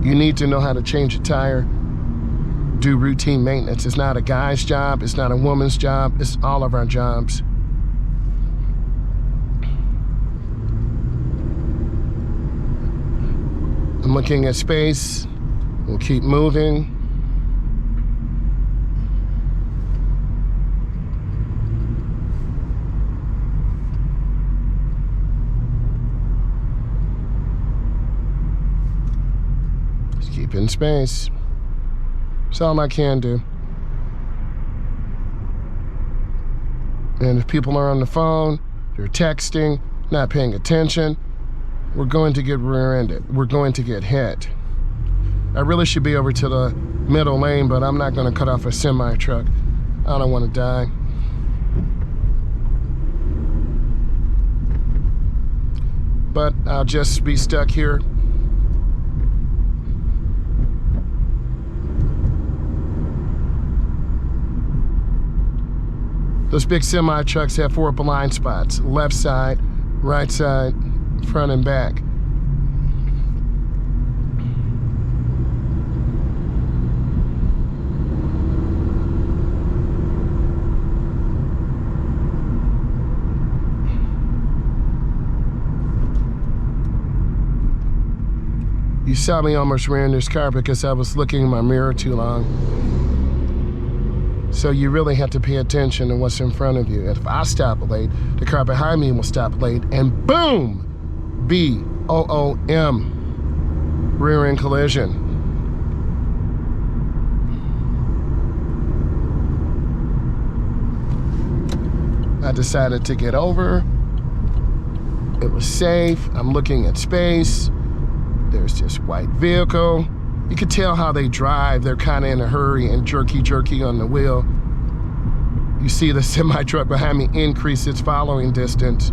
You need to know how to change a tire, do routine maintenance. It's not a guy's job, it's not a woman's job, it's all of our jobs. I'm looking at space. We'll keep moving. Just keep in space. That's all I can do. And if people are on the phone, they're texting, not paying attention, we're going to get rear-ended. We're going to get hit. I really should be over to the middle lane, but I'm not going to cut off a semi-truck. I don't want to die. But I'll just be stuck here. Those big semi-trucks have 4 blind spots: left side, right side, front and back. You saw me almost ran this car because I was looking in my mirror too long. So you really have to pay attention to what's in front of you. If I stop late, the car behind me will stop late, and boom! B-O-O-M. Rear end collision. I decided to get over. It was safe. I'm looking at space. There's this white vehicle. You could tell how they drive. They're kind of in a hurry and jerky on the wheel. You see the semi-truck behind me increase its following distance.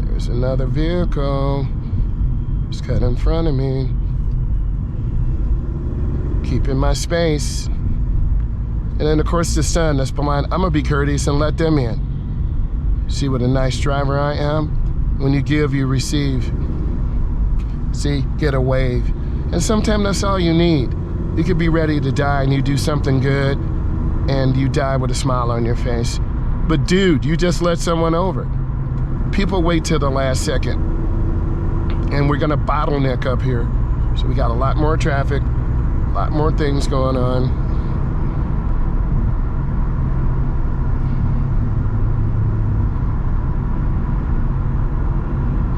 There's another vehicle. It's cut in front of me. Keeping my space. And then, of course, the sun that's behind. I'm going to be courteous and let them in. See what a nice driver I am? When you give, you receive. See, get a wave. And sometimes that's all you need. You could be ready to die and you do something good and you die with a smile on your face. But dude, you just let someone over. People wait till the last second. And we're going to bottleneck up here. So we got a lot more traffic, a lot more things going on.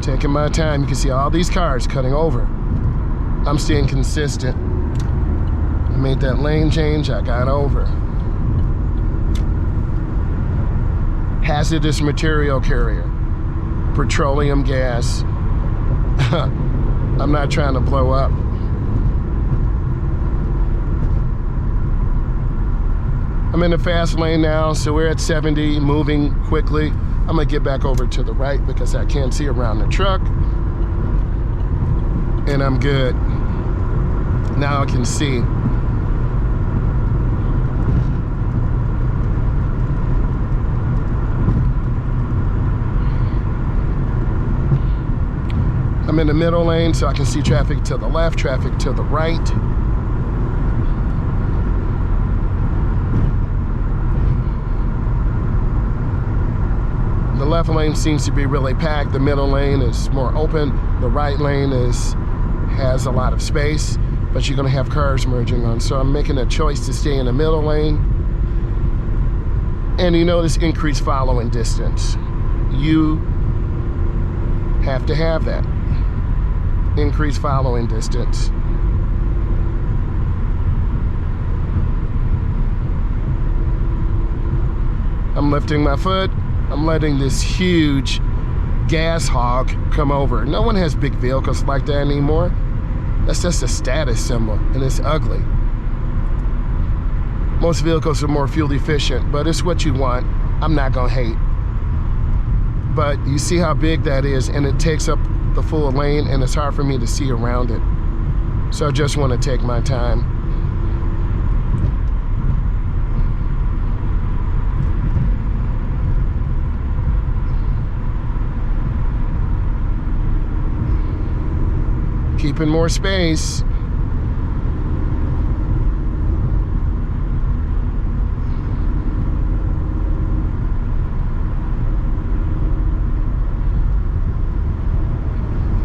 Taking my time. You can see all these cars cutting over. I'm staying consistent. I made that lane change, I got over. Hazardous material carrier. Petroleum gas. I'm not trying to blow up. I'm in the fast lane now, so we're at 70, moving quickly. I'm gonna get back over to the right because I can't see around the truck. And I'm good. Now I can see. I'm in the middle lane so I can see traffic to the left, traffic to the right. The left lane seems to be really packed. The middle lane is more open. The right lane has a lot of space, but you're gonna have cars merging on. So I'm making a choice to stay in the middle lane. And you notice increased following distance. You have to have that. Increased following distance. I'm lifting my foot. I'm letting this huge gas hog come over. No one has big vehicles like that anymore. That's just a status symbol, and it's ugly. Most vehicles are more fuel efficient, but it's what you want. I'm not gonna hate. But you see how big that is, and it takes up the full lane, and it's hard for me to see around it. So I just want to take my time. keeping more space.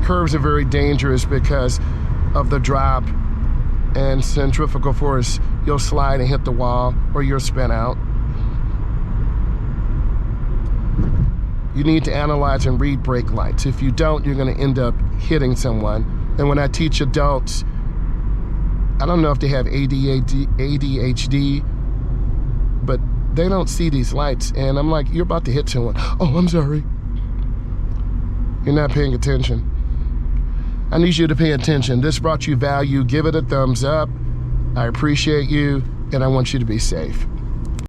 Curves are very dangerous because of the drop and centrifugal force. You'll slide and hit the wall, or you'll spin out. You need to analyze and read brake lights. If you don't, you're going to end up hitting someone. And when I teach adults, I don't know if they have ADHD, but they don't see these lights. And I'm like, you're about to hit someone. Oh, I'm sorry. You're not paying attention. I need you to pay attention. This brought you value. Give it a thumbs up. I appreciate you, and I want you to be safe.